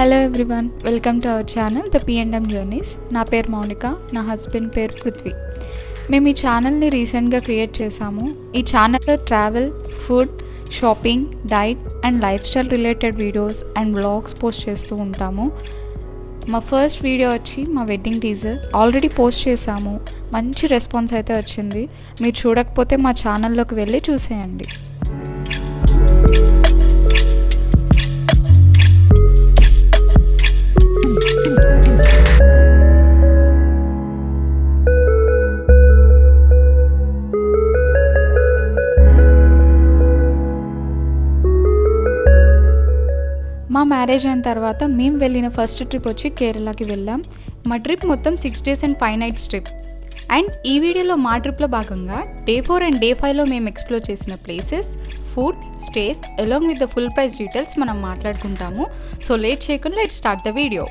Hello everyone, welcome to our channel the P&M journeys. నా పేరు మౌనిక, నా హస్బెండ్ పేరు పృథ్వీ. మేము ఈ ఛానల్ని రీసెంట్గా క్రియేట్ చేసాము. ఈ ఛానల్లో travel, food, shopping, diet and life style related videos and vlogs post చేస్తూ ఉంటాము. మా ఫస్ట్ వీడియో వచ్చి మా వెడ్డింగ్ టీజర్ ఆల్రెడీ పోస్ట్ చేసాము. మంచి రెస్పాన్స్ అయితే వచ్చింది. మీరు చూడకపోతే మా ఛానల్లోకి వెళ్ళి చూసేయండి. మా మ్యారేజ్ అయిన తర్వాత మేము వెళ్ళిన ఫస్ట్ ట్రిప్ వచ్చి కేరళకి వెళ్ళాం. మా ట్రిప్ మొత్తం 6 days and 5 nights trip. And ఈ వీడియోలో మా ట్రిప్లో భాగంగా Day 4 and Day 5లో మేము ఎక్స్ప్లోర్ చేసిన places, food, stays along with the full price details మనం మాట్లాడుకుంటాము. సో లేట్ చేయకుండా let's start the video.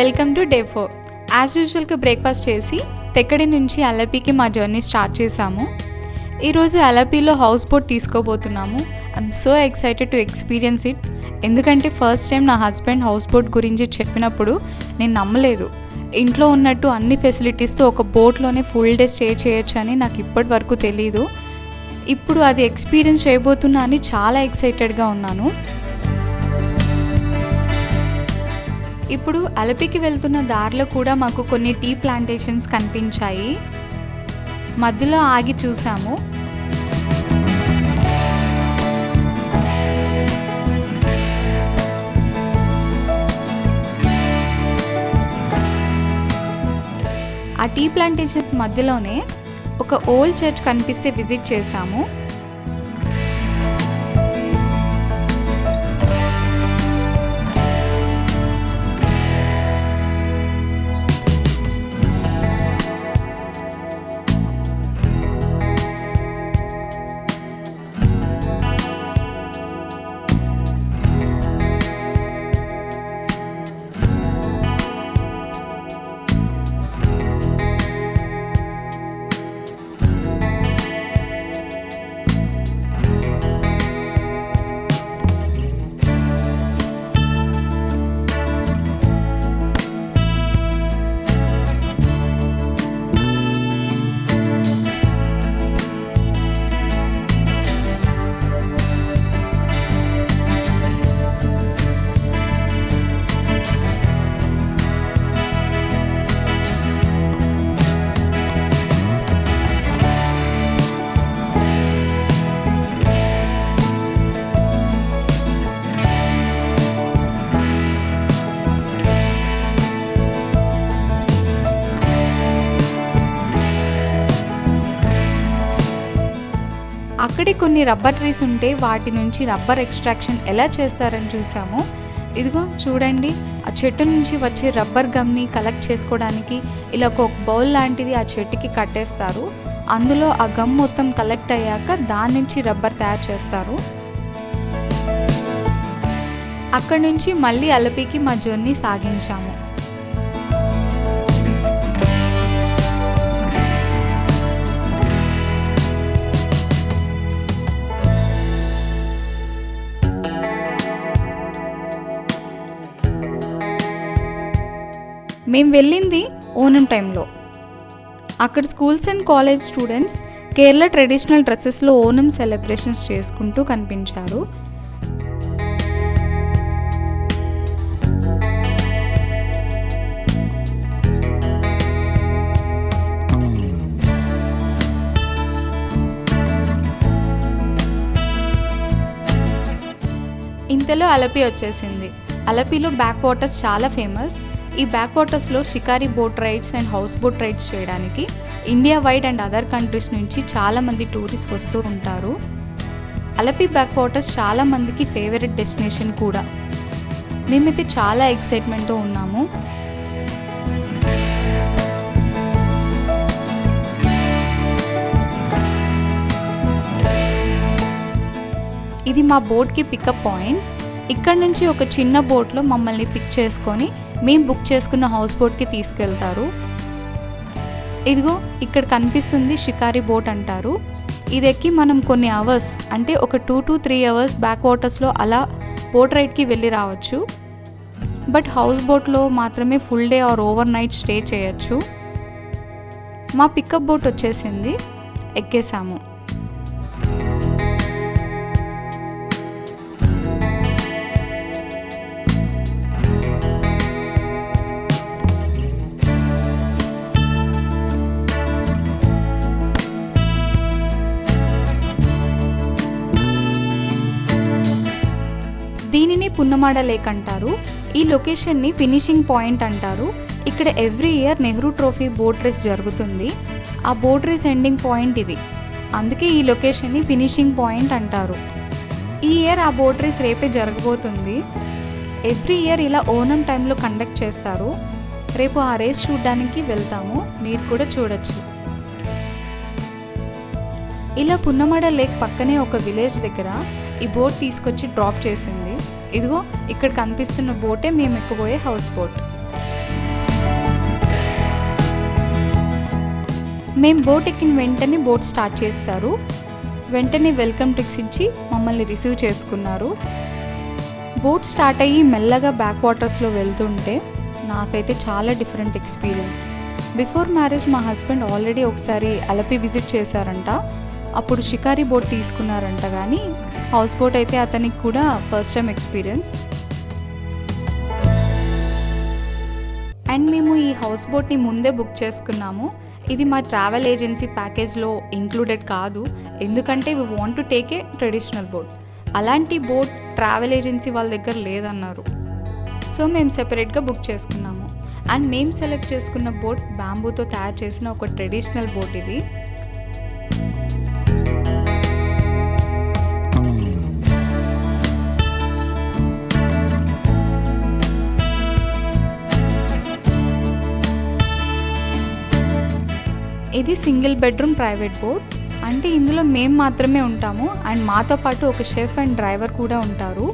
Welcome to Day 4. As యూజువల్గా బ్రేక్ఫాస్ట్ చేసి తెక్కడి నుంచి అలపికి మా జర్నీ స్టార్ట్ చేసాము. ఈరోజు అలపిలో హౌస్ బోట్ తీసుకోబోతున్నాము. I'm so excited to experience it. ఎందుకంటే ఫస్ట్ టైం నా హస్బెండ్ హౌస్ బోట్ గురించి చెప్పినప్పుడు నేను నమ్మలేదు. ఇంట్లో ఉన్నట్టు అన్ని ఫెసిలిటీస్తో ఒక బోట్లోనే ఫుల్ డే స్టే చేయొచ్చు అని నాకు ఇప్పటి వరకు తెలీదు. ఇప్పుడు అది ఎక్స్పీరియన్స్ చేయబోతున్నా అని చాలా ఎక్సైటెడ్గా ఉన్నాను. ఇప్పుడు అలపికి వెళ్తున్న దారిలో కూడా మాకు కొన్ని టీ ప్లాంటేషన్స్ కనిపించాయి. మధ్యలో ఆగి చూసాము. ఆ టీ ప్లాంటేషన్స్ మధ్యలోనే ఒక ఓల్డ్ చర్చ్ కనిపిస్తే విజిట్ చేసాము. అక్కడే కొన్ని రబ్బర్ ట్రీస్ ఉంటే వాటి నుంచి రబ్బర్ ఎక్స్ట్రాక్షన్ ఎలా చేస్తారని చూసాము. ఇదిగో చూడండి, ఆ చెట్టు నుంచి వచ్చే రబ్బర్ గమ్ని కలెక్ట్ చేసుకోవడానికి ఇలా ఒక బౌల్ లాంటిది ఆ చెట్టుకి కట్టేస్తారు. అందులో ఆ గమ్ మొత్తం కలెక్ట్ అయ్యాక దాని నుంచి రబ్బర్ తయారు చేస్తారు. అక్కడి నుంచి మళ్ళీ అలపికి మా జర్నీ సాగించాము. మేము వెళ్ళింది ఓనం టైంలో. అక్కడ schools and college students Kerala traditional డ్రెస్సెస్లో ఓనం సెలబ్రేషన్స్ చేసుకుంటూ కనిపించారు. ఇంతలో అలపి వచ్చేసింది. అలపిలో బ్యాక్ వాటర్స్ చాలా ఫేమస్. ఈ బ్యాక్ వాటర్స్లో shikara boat rides and house boat rides చేయడానికి India wide and other countries నుంచి చాలామంది టూరిస్ట్ వస్తూ ఉంటారు. అలపి బ్యాక్ వాటర్స్ చాలామందికి ఫేవరెట్ డెస్టినేషన్ కూడా. మేమైతే చాలా ఎక్సైట్మెంట్తో ఉన్నాము. ఇది మా బోట్కి పికప్ పాయింట్. ఇక్కడ నుంచి ఒక చిన్న బోట్లో మమ్మల్ని పిక్ చేసుకొని మేము బుక్ చేసుకున్న హౌస్ బోట్కి తీసుకెళ్తారు. ఇదిగో ఇక్కడ కనిపిస్తుంది షికారి బోట్ అంటారు. ఇది ఎక్కి మనం కొన్ని అవర్స్ అంటే ఒక 2 to 3 అవర్స్ బ్యాక్ వాటర్స్లో అలా బోట్ రైడ్కి వెళ్ళి రావచ్చు. బట్ హౌస్ బోట్లో మాత్రమే full day or over night stay చేయొచ్చు. మా పికప్ బోట్ వచ్చేసింది, ఎక్కేసాము. దీనిని పున్నమాడ లేక్ అంటారు. ఈ లొకేషన్ని ఫినిషింగ్ పాయింట్ అంటారు. ఇక్కడ every year Nehru trophy boat race జరుగుతుంది. ఆ బోట్ రేస్ ఎండింగ్ పాయింట్ ఇది, అందుకే ఈ లొకేషన్ని ఫినిషింగ్ పాయింట్ అంటారు. ఈ ఇయర్ ఆ బోట్ రేస్ రేపే జరగబోతుంది. ఎవ్రీ ఇయర్ ఇలా ఓనం టైంలో కండక్ట్ చేస్తారు. రేపు ఆ రేస్ చూడడానికి వెళ్తాము, మీరు కూడా చూడొచ్చు. ఇలా పున్నమడ లేక్ పక్కనే ఒక విలేజ్ దగ్గర ఈ బోట్ తీసుకొచ్చి డ్రాప్ చేసింది. ఇదిగో ఇక్కడ కనిపిస్తున్న బోటే మేము ఎక్కబోయే హౌస్ బోట్. మేము బోట్ ఎక్కిన వెంటనే బోట్ స్టార్ట్ చేస్తారు. వెంటనే వెల్కమ్ డ్రింక్స్ ఇచ్చి మమ్మల్ని రిసీవ్ చేసుకున్నారు. బోట్ స్టార్ట్ అయ్యి మెల్లగా బ్యాక్ వాటర్స్లో వెళ్తుంటే నాకైతే చాలా డిఫరెంట్ ఎక్స్పీరియన్స్. బిఫోర్ మ్యారేజ్ మా హస్బెండ్ ఆల్రెడీ ఒకసారి అలపి విజిట్ చేశారంట. అప్పుడు షికారి బోట్ తీసుకున్నారంట, కానీ హౌస్ బోట్ అయితే అతనికి కూడా ఫస్ట్ టైం ఎక్స్పీరియన్స్. అండ్ మేము ఈ హౌస్ బోట్ని ముందే బుక్ చేసుకున్నాము. ఇది మా ట్రావెల్ ఏజెన్సీ ప్యాకేజ్లో ఇంక్లూడెడ్ కాదు, ఎందుకంటే we want to take a traditional boat. అలాంటి బోట్ ట్రావెల్ ఏజెన్సీ వాళ్ళ దగ్గర లేదన్నారు. సో మేము సెపరేట్గా బుక్ చేసుకున్నాము. అండ్ మేము సెలెక్ట్ చేసుకున్న బోట్ బ్యాంబూతో తయారు చేసిన ఒక ట్రెడిషనల్ బోట్ ఇది. ఇది సింగిల్ బెడ్రూమ్ ప్రైవేట్ బోట్. అంటే ఇందులో మేము మాత్రమే ఉంటాము అండ్ మాతో పాటు ఒక షెఫ్ అండ్ డ్రైవర్ కూడా ఉంటారు.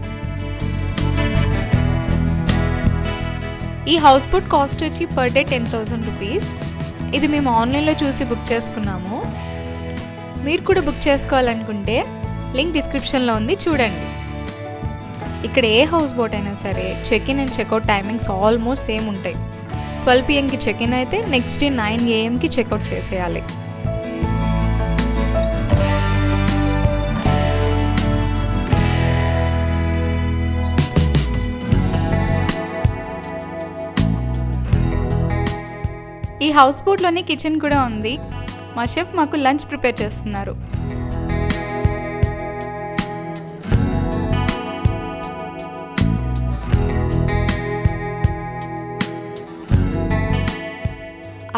ఈ హౌస్ బోట్ కాస్ట్ వచ్చి పర్ డే 10,000 రూపీస్. ఇది మేము ఆన్లైన్లో చూసి బుక్ చేసుకున్నాము. మీరు కూడా బుక్ చేసుకోవాలనుకుంటే లింక్ డిస్క్రిప్షన్లో ఉంది, చూడండి. ఇక్కడ ఏ హౌస్ బోట్ అయినా సరే check in and checkout timings almost same ఉంటాయి. 12 PM చెక్ ఇన్ అయితే నెక్స్ట్ డే 9 AM చెక్అవుట్ చేసేయాలి. ఈ హౌస్ బోట్లోనే కిచెన్ కూడా ఉంది. మా షెఫ్ మాకు లంచ్ ప్రిపేర్ చేస్తున్నారు.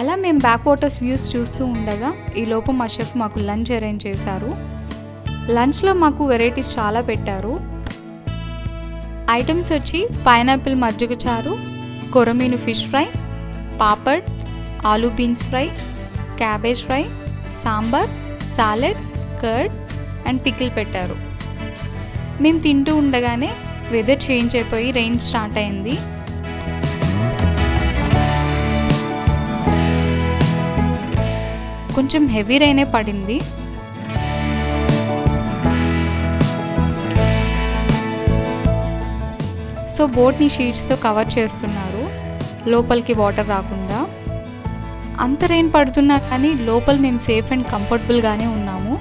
అలా మేము బ్యాక్ వాటర్స్ వ్యూస్ చూస్తూ ఉండగా ఈలోపు మా షెఫ్ మాకు లంచ్ అరేంజ్ చేశారు. లంచ్లో మాకు వెరైటీస్ చాలా పెట్టారు. ఐటమ్స్ వచ్చి పైనాపిల్ మజ్జిగ చారు, కొరమీను fish fry, papad, aloo beans fry, cabbage fry, sambar, salad, curd and pickle పెట్టారు. మేము తింటూ ఉండగానే వెదర్ చేంజ్ అయిపోయి రెయిన్ స్టార్ట్ అయింది. కొంచెం హెవీ రైనే పడింది. సో బోట్ని షీట్స్తో కవర్ చేస్తున్నారు లోపలికి వాటర్ రాకుండా. అంత రెయిన్ పడుతున్నా కానీ లోపల మేము సేఫ్ అండ్ కంఫర్టబుల్గానే ఉన్నాము.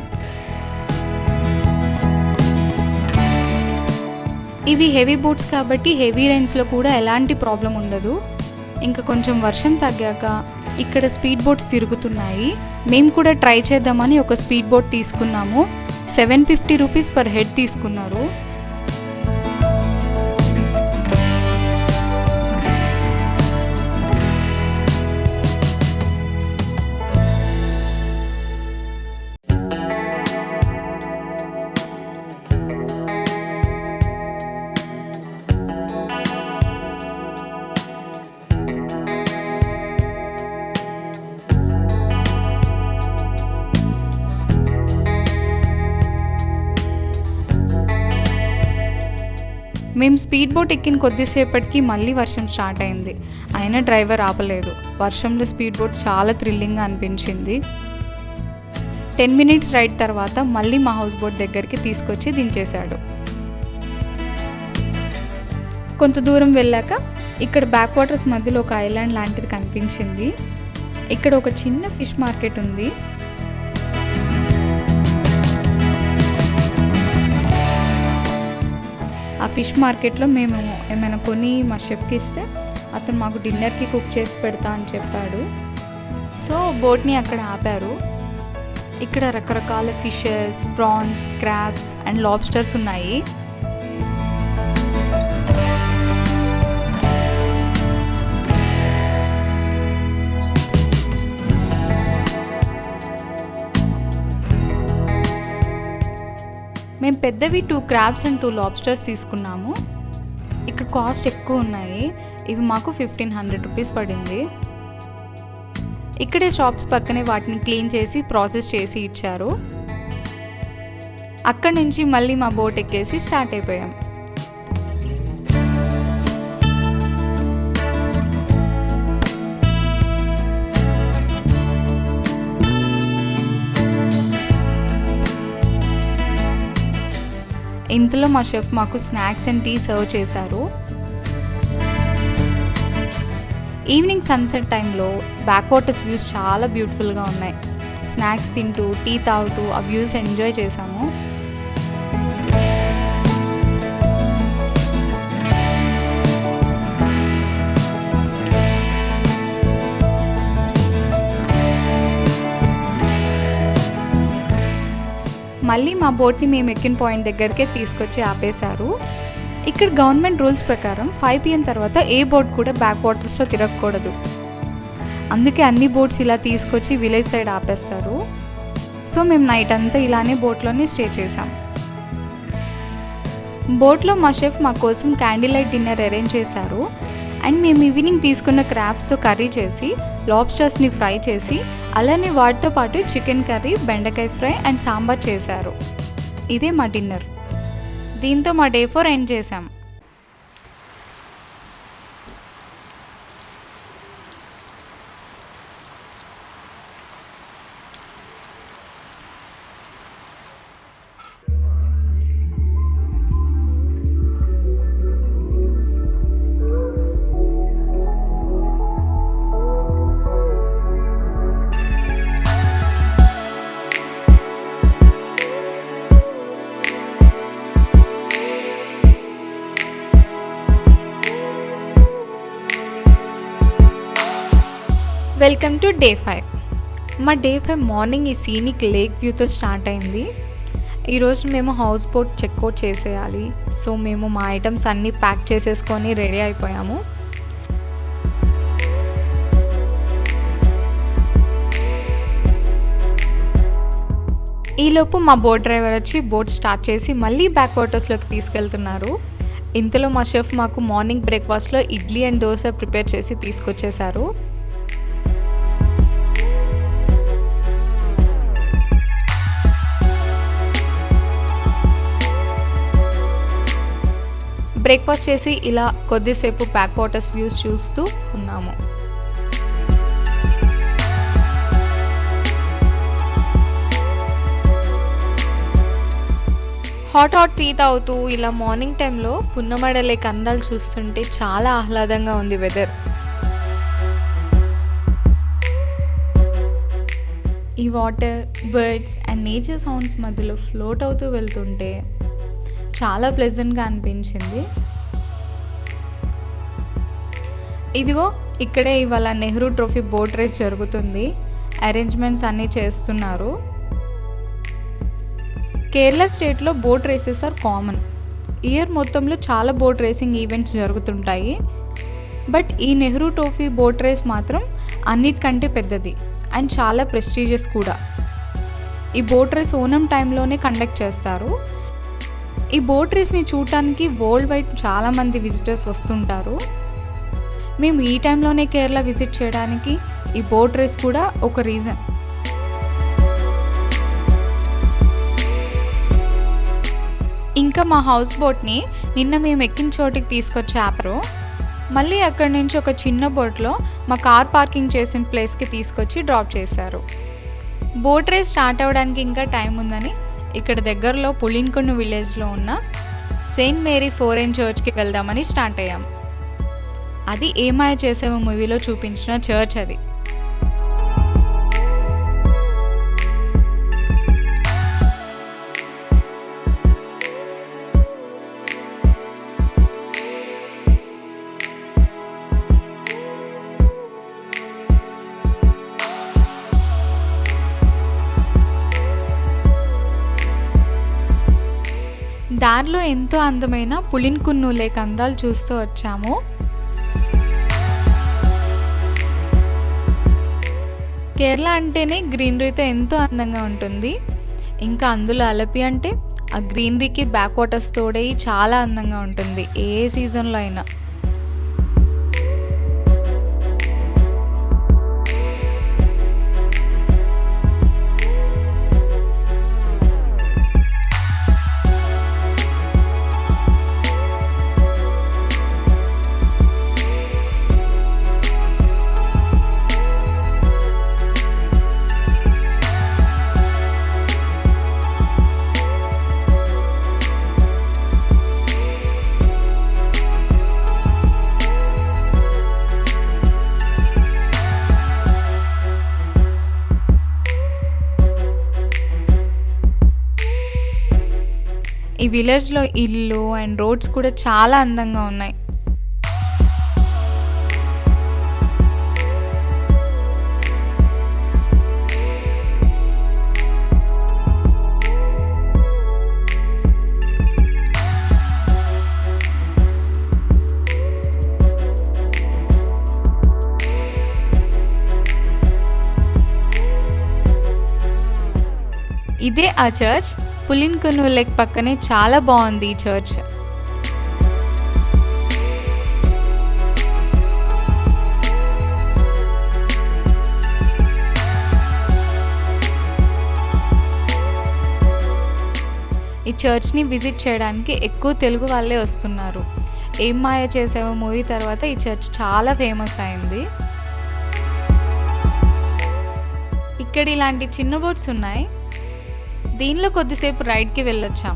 ఇవి హెవీ బోట్స్ కాబట్టి హెవీ రెయిన్స్లో కూడా ఎలాంటి ప్రాబ్లం ఉండదు. ఇంకా కొంచెం వర్షం తగ్గాక ఇక్కడ స్పీడ్ బోట్స్ తిరుగుతున్నాయి. మేము కూడా ట్రై చేద్దామని ఒక స్పీడ్ బోట్ తీసుకున్నాము. 750 రూపీస్ పర్ హెడ్ తీసుకున్నారు. మేము స్పీడ్ బోట్ ఎక్కిన కొద్దిసేపటికి మళ్ళీ వర్షం స్టార్ట్ అయింది. అయినా డ్రైవర్ ఆపలేదు. వర్షంలో స్పీడ్ బోట్ చాలా థ్రిల్లింగ్గా అనిపించింది. 10 మినిట్స్ రైడ్ తర్వాత మళ్ళీ మా హౌస్ బోట్ దగ్గరికి తీసుకొచ్చి దించేశాడు. కొంత దూరం వెళ్ళాక ఇక్కడ బ్యాక్ వాటర్స్ మధ్యలో ఒక ఐలాండ్ లాంటిది కనిపించింది. ఇక్కడ ఒక చిన్న ఫిష్ మార్కెట్ ఉంది. ఆ ఫిష్ మార్కెట్లో మేము ఏమైనా కొని మా షెఫ్కి ఇస్తే అతను మాకు డిన్నర్కి కుక్ చేసి పెడతా అని చెప్పాడు. సో బోట్ని అక్కడ ఆపారు. ఇక్కడ రకరకాల fishes, prawns, crabs and lobsters ఉన్నాయి. మేము పెద్దవి 2 క్రాబ్స్ అండ్ 2 లాబ్స్టర్స్ తీసుకున్నాము. ఇక్కడ కాస్ట్ ఎక్కువ ఉన్నాయి. ఇవి మాకు 1500 రూపీస్ పడింది. ఇక్కడే షాప్స్ పక్కనే వాటిని క్లీన్ చేసి ప్రాసెస్ చేసి ఇచ్చారు. అక్కడి నుంచి మళ్ళీ మా బోట్ ఎక్కేసి స్టార్ట్ అయిపోయాం. ఇంతలో మా షెఫ్ మాకు స్నాక్స్ అండ్ టీ సర్వ్ చేశారు. ఈవినింగ్ సన్సెట్ టైంలో బ్యాక్ వాటర్స్ వ్యూస్ చాలా బ్యూటిఫుల్గా ఉన్నాయి. స్నాక్స్ తింటూ టీ తాగుతూ ఆ వ్యూస్ ఎంజాయ్ చేశాము. మళ్ళీ మా బోట్ని మేము ఎక్కిన పాయింట్ దగ్గరికే తీసుకొచ్చి ఆపేశారు. ఇక్కడ గవర్నమెంట్ రూల్స్ ప్రకారం 5 PM తర్వాత ఏ బోట్ కూడా బ్యాక్ వాటర్స్లో తిరగకూడదు. అందుకే అన్ని బోట్స్ ఇలా తీసుకొచ్చి విలేజ్ సైడ్ ఆపేస్తారు. సో మేము నైట్ అంతా ఇలానే బోట్లోనే స్టే చేసాం. బోట్లో మా షెఫ్ మా కోసం క్యాండిల్ లైట్ డిన్నర్ అరేంజ్ చేశారు. అండ్ మేము ఈవినింగ్ తీసుకున్న క్రాబ్స్తో కర్రీ చేసి, లాబ్స్టర్స్ని ఫ్రై చేసి, అలానే వాటితో పాటు చికెన్ కర్రీ, బెండకాయ ఫ్రై అండ్ సాంబార్ చేశారు. ఇదే మా డిన్నర్. దీంతో మా డే 4 ఎండ్ చేసాం. Welcome to day 5. మా డే 5 మార్నింగ్ ఈ సీనిక్ లేక్ వ్యూతో స్టార్ట్ అయింది. ఈరోజు మేము హౌస్ బోట్ చెక్అవుట్ చేసేయాలి. సో మేము మా ఐటమ్స్ అన్నీ ప్యాక్ చేసేసుకొని రెడీ అయిపోయాము. ఈలోపు మా బోట్ డ్రైవర్ వచ్చి బోట్ స్టార్ట్ చేసి మళ్ళీ బ్యాక్ వాటర్స్లోకి తీసుకెళ్తున్నారు. ఇంతలో మా షెఫ్ మాకు మార్నింగ్ బ్రేక్ఫాస్ట్లో ఇడ్లీ అండ్ దోశ ప్రిపేర్ చేసి తీసుకొచ్చేశారు. బ్రేక్ఫాస్ట్ చేసి ఇలా కొద్దిసేపు బ్యాక్ వాటర్స్ వ్యూస్ చూస్తూ ఉన్నాము. హాట్ టీ తాగుతూ ఇలా మార్నింగ్ టైంలో పున్నమడ లేక్ అందాలు చూస్తుంటే చాలా ఆహ్లాదంగా ఉంది వెదర్. ఈ water, birds and nature sounds మధ్యలో ఫ్లోట్ అవుతూ వెళ్తుంటే చాలా ప్లెజెంట్గా అనిపించింది. ఇదిగో ఇక్కడే ఇవాళ నెహ్రూ ట్రోఫీ బోట్ రేస్ జరుగుతుంది. అరేంజ్మెంట్స్ అన్నీ చేస్తున్నారు. కేరళ స్టేట్లో boat races are common. Year మొత్తంలో చాలా బోట్ రేసింగ్ ఈవెంట్స్ జరుగుతుంటాయి. బట్ ఈ నెహ్రూ ట్రోఫీ బోట్ రేస్ మాత్రం అన్నిటికంటే పెద్దది అండ్ చాలా ప్రెస్టీజియస్ కూడా. ఈ బోట్ రేస్ ఓనం టైంలోనే కండక్ట్ చేస్తారు. ఈ బోట్ రేస్ని చూడటానికి వరల్డ్ వైడ్ చాలామంది విజిటర్స్ వస్తుంటారు. మేము ఈ టైంలోనే కేరళ విజిట్ చేయడానికి ఈ బోట్ రేస్ కూడా ఒక రీజన్. ఇంకా మా హౌస్ బోట్ని నిన్న మేము ఎక్కిన చోటికి తీసుకొచ్చే ఆపరు. మళ్ళీ అక్కడి నుంచి ఒక చిన్న బోట్లో మా కార్ పార్కింగ్ చేసిన ప్లేస్కి తీసుకొచ్చి డ్రాప్ చేశారు. బోట్ రేస్ స్టార్ట్ అవ్వడానికి ఇంకా టైం ఉందని ఇక్కడ దగ్గరలో పులిన్కొండ విలేజ్లో ఉన్న సెయింట్ మేరీ ఫోరెన్ చర్చ్కి వెళ్దామని స్టార్ట్ అయ్యాం. అది ఏ మాయ చేసావో మూవీలో చూపించిన చర్చ్ అది. దారిలో ఎంతో అందమైన పులిన్కున్ను లేక్ అందాలు చూస్తూ వచ్చాము. కేరళ అంటేనే గ్రీనరీతో ఎంతో అందంగా ఉంటుంది. ఇంకా అందులో అలపి అంటే ఆ గ్రీనరీకి బ్యాక్ వాటర్స్ తోడే చాలా అందంగా ఉంటుంది ఏ సీజన్లో అయినా. ఈ విలేజ్లో ఇల్లు అండ్ రోడ్స్ కూడా చాలా అందంగా ఉన్నాయి. ఇదే ఆ చర్చ్. పులిన్కొన్ను లేక్ పక్కనే చాలా బాగుంది ఈ చర్చ్. ఈ చర్చ్ని విజిట్ చేయడానికి ఎక్కువ తెలుగు వాళ్ళే వస్తున్నారు. ఏం మాయ చేసావో మూవీ తర్వాత ఈ చర్చ్ చాలా ఫేమస్ అయింది. ఇక్కడ ఇలాంటి చిన్న బోట్స్ ఉన్నాయి. దీనిలో కొద్దిసేపు రైడ్కి వెళ్ళొచ్చాం.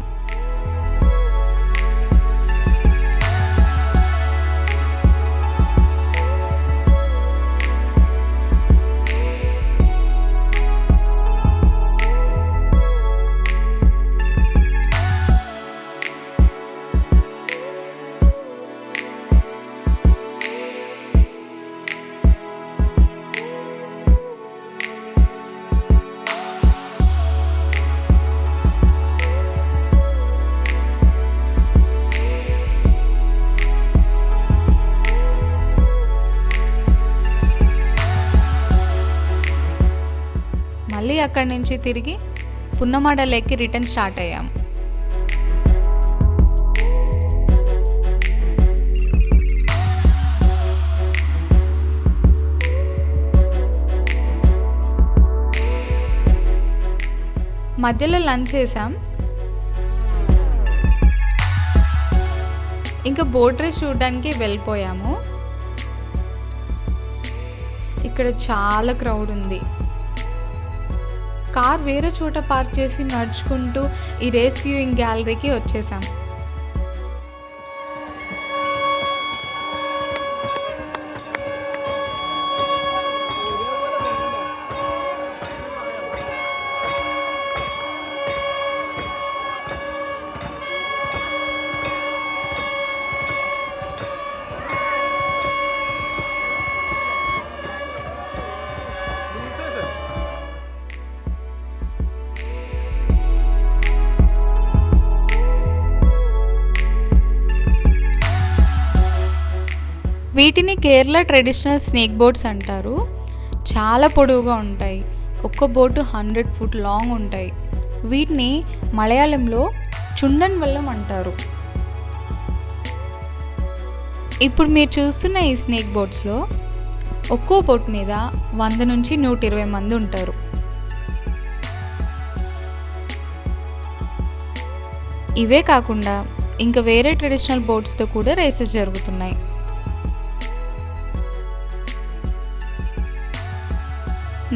మళ్ళీ అక్కడి నుంచి తిరిగి పున్నమాడ లేక్కి రిటర్న్ స్టార్ట్ అయ్యాం. మధ్యలో లంచ్ చేసాం. ఇంకా బోట్ రేస్ చూడడానికి వెళ్ళిపోయాము. ఇక్కడ చాలా క్రౌడ్ ఉంది. కార్ వేరే చోట పార్క్ చేసి నడుచుకుంటూ ఈ రేస్ వ్యూయింగ్ గ్యాలరీకి వచ్చేసాం. వీటిని కేరళ ట్రెడిషనల్ స్నేక్ బోట్స్ అంటారు. చాలా పొడవుగా ఉంటాయి. ఒక్క బోటు 100 ఫుట్ లాంగ్ ఉంటాయి. వీటిని మలయాళంలో చుండన్ వల్లం అంటారు. ఇప్పుడు మీరు చూస్తున్న ఈ స్నేక్ బోట్స్లో ఒక్కో బోట్ మీద 100 నుంచి 120 మంది ఉంటారు. ఇవే కాకుండా ఇంకా వేరే ట్రెడిషనల్ బోట్స్తో కూడా రేసెస్ జరుగుతున్నాయి.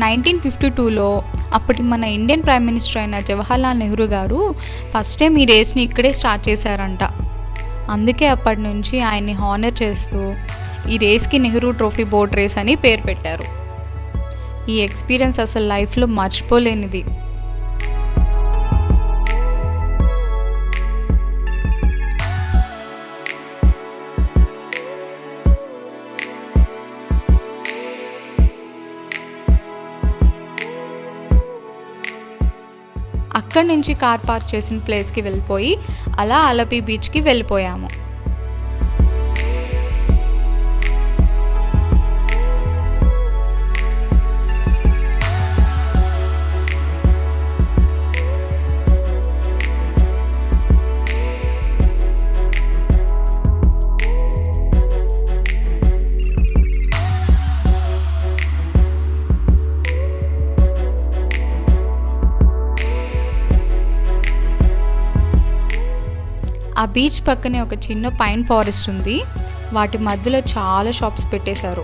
నైన్టీన్ 1952లో అప్పటి మన ఇండియన్ ప్రైమ్ మినిస్టర్ అయిన జవహర్లాల్ నెహ్రూ గారు ఫస్ట్ టైం ఈ రేస్ని ఇక్కడే స్టార్ట్ చేశారంట. అందుకే అప్పటి నుంచి ఆయన్ని హానర్ చేస్తూ ఈ రేస్కి నెహ్రూ ట్రోఫీ బోట్ రేస్ అని పేరు పెట్టారు. ఈ ఎక్స్పీరియన్స్ అసలు లైఫ్లో మర్చిపోలేనిది. అక్కడి నుంచి కార్ పార్క్ చేసిన ప్లేస్కి వెళ్ళిపోయి అలా అలపి బీచ్కి వెళ్ళిపోయాము. ఆ బీచ్ పక్కనే ఒక చిన్న పైన్ ఫారెస్ట్ ఉంది. వాటి మధ్యలో చాలా షాప్స్ పెట్టేశారు.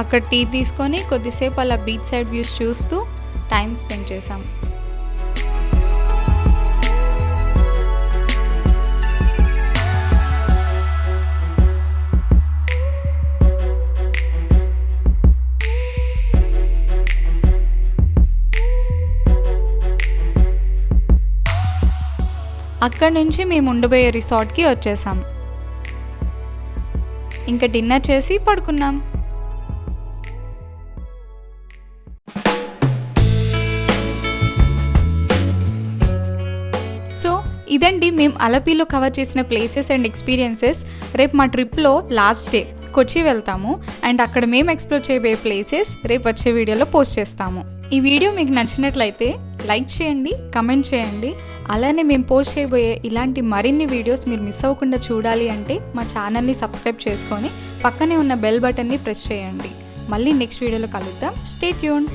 అక్కడ టీ తీసుకొని కొద్దిసేపు అలా బీచ్ సైడ్ వ్యూస్ చూస్తూ టైం స్పెండ్ చేసాం. అక్కడి నుంచి మేము ఉండబోయే రిసార్ట్కి వచ్చేసాం. ఇంకా డిన్నర్ చేసి పడుకున్నాం. సో ఇదండి మేము అలపిలో కవర్ చేసిన ప్లేసెస్ అండ్ ఎక్స్పీరియన్సెస్. రేపు మా ట్రిప్లో లాస్ట్ డే కొచ్చి వెళ్తాము అండ్ అక్కడ మేము ఎక్స్ప్లోర్ చేయబోయే ప్లేసెస్ రేపు వచ్చే వీడియోలో పోస్ట్ చేస్తాము. ఈ వీడియో మీకు నచ్చినట్లయితే లైక్ చేయండి, కమెంట్ చేయండి. అలానే మేము పోస్ట్ చేయబోయే ఇలాంటి మరిన్ని వీడియోస్ మీరు మిస్ అవ్వకుండా చూడాలి అంటే మా ఛానల్ని సబ్స్క్రైబ్ చేసుకొని పక్కనే ఉన్న బెల్ బటన్ని ప్రెస్ చేయండి. మళ్ళీ నెక్స్ట్ వీడియోలో కలుద్దాం. Stay tuned.